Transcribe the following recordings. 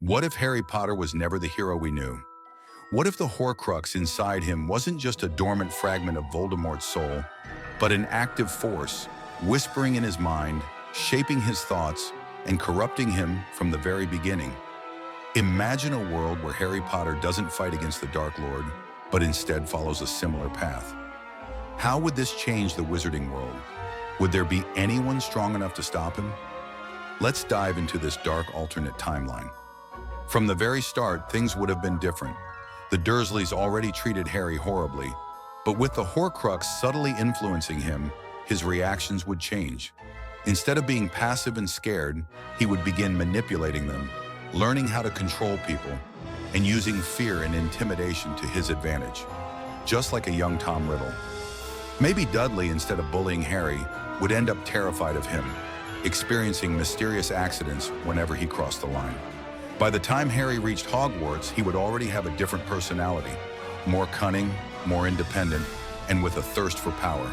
What if Harry Potter was never the hero we knew? What if the Horcrux inside him wasn't just a dormant fragment of Voldemort's soul, but an active force, whispering in his mind, shaping his thoughts, and corrupting him from the very beginning? Imagine a world where Harry Potter doesn't fight against the Dark Lord, but instead follows a similar path. How would this change the wizarding world? Would there be anyone strong enough to stop him? Let's dive into this dark alternate timeline. From the very start, things would have been different. The Dursleys already treated Harry horribly, but with the Horcrux subtly influencing him, his reactions would change. Instead of being passive and scared, he would begin manipulating them, learning how to control people, and using fear and intimidation to his advantage, just like a young Tom Riddle. Maybe Dudley, instead of bullying Harry, would end up terrified of him, experiencing mysterious accidents whenever he crossed the line. By the time Harry reached Hogwarts, he would already have a different personality, more cunning, more independent, and with a thirst for power.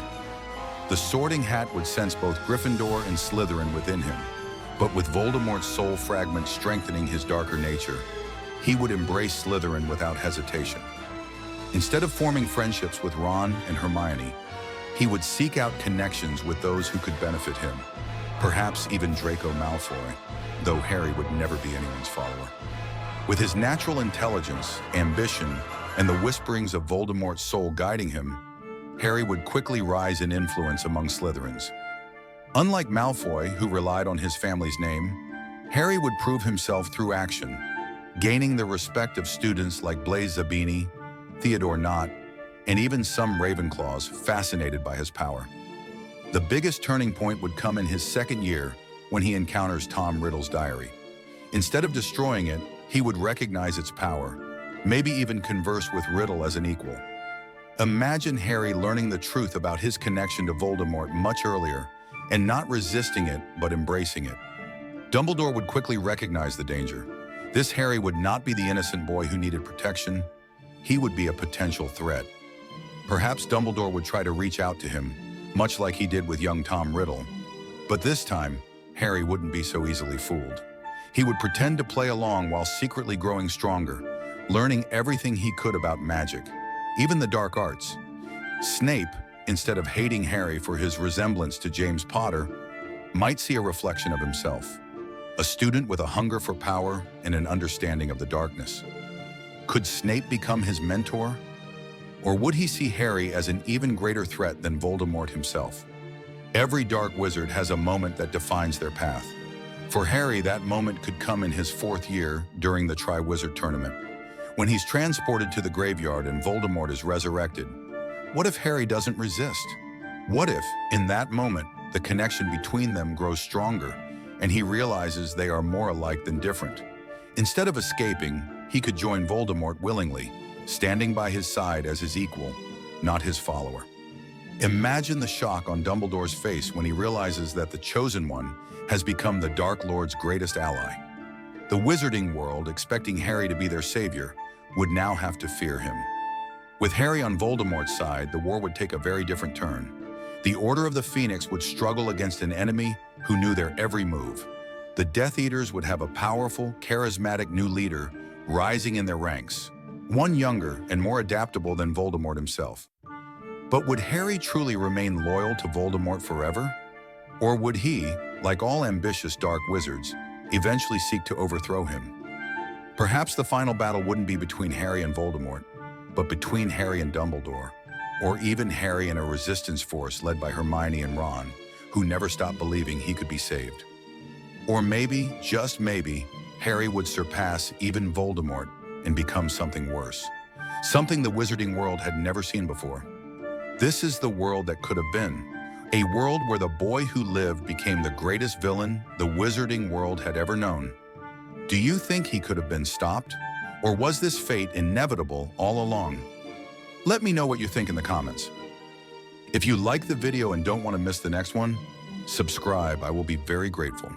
The Sorting Hat would sense both Gryffindor and Slytherin within him, but with Voldemort's soul fragment strengthening his darker nature, he would embrace Slytherin without hesitation. Instead of forming friendships with Ron and Hermione, he would seek out connections with those who could benefit him, perhaps even Draco Malfoy, though Harry would never be anyone's follower. With his natural intelligence, ambition, and the whisperings of Voldemort's soul guiding him, Harry would quickly rise in influence among Slytherins. Unlike Malfoy, who relied on his family's name, Harry would prove himself through action, gaining the respect of students like Blaise Zabini, Theodore Nott, and even some Ravenclaws fascinated by his power. The biggest turning point would come in his second year when he encounters Tom Riddle's diary. Instead of destroying it, he would recognize its power, maybe even converse with Riddle as an equal. Imagine Harry learning the truth about his connection to Voldemort much earlier, and not resisting it, but embracing it. Dumbledore would quickly recognize the danger. This Harry would not be the innocent boy who needed protection. He would be a potential threat. Perhaps Dumbledore would try to reach out to him, much like he did with young Tom Riddle. But this time, Harry wouldn't be so easily fooled. He would pretend to play along while secretly growing stronger, learning everything he could about magic, even the dark arts. Snape, instead of hating Harry for his resemblance to James Potter, might see a reflection of himself, a student with a hunger for power and an understanding of the darkness. Could Snape become his mentor? Or would he see Harry as an even greater threat than Voldemort himself? Every dark wizard has a moment that defines their path. For Harry, that moment could come in his fourth year during the Triwizard Tournament, when he's transported to the graveyard and Voldemort is resurrected. What if Harry doesn't resist? What if, in that moment, the connection between them grows stronger and he realizes they are more alike than different? Instead of escaping, he could join Voldemort willingly, standing by his side as his equal, not his follower. Imagine the shock on Dumbledore's face when he realizes that the Chosen One has become the Dark Lord's greatest ally. The wizarding world, expecting Harry to be their savior, would now have to fear him. With Harry on Voldemort's side, the war would take a very different turn. The Order of the Phoenix would struggle against an enemy who knew their every move. The Death Eaters would have a powerful, charismatic new leader rising in their ranks, one younger and more adaptable than Voldemort himself. But would Harry truly remain loyal to Voldemort forever? Or would he, like all ambitious dark wizards, eventually seek to overthrow him? Perhaps the final battle wouldn't be between Harry and Voldemort, but between Harry and Dumbledore, or even Harry and a resistance force led by Hermione and Ron, who never stopped believing he could be saved. Or maybe, just maybe, Harry would surpass even Voldemort and become something worse, something the wizarding world had never seen before. This is the world that could have been, a world where the boy who lived became the greatest villain the wizarding world had ever known. Do you think he could have been stopped? Or was this fate inevitable all along? Let me know what you think in the comments. If you like the video and don't want to miss the next one, subscribe. I will be very grateful.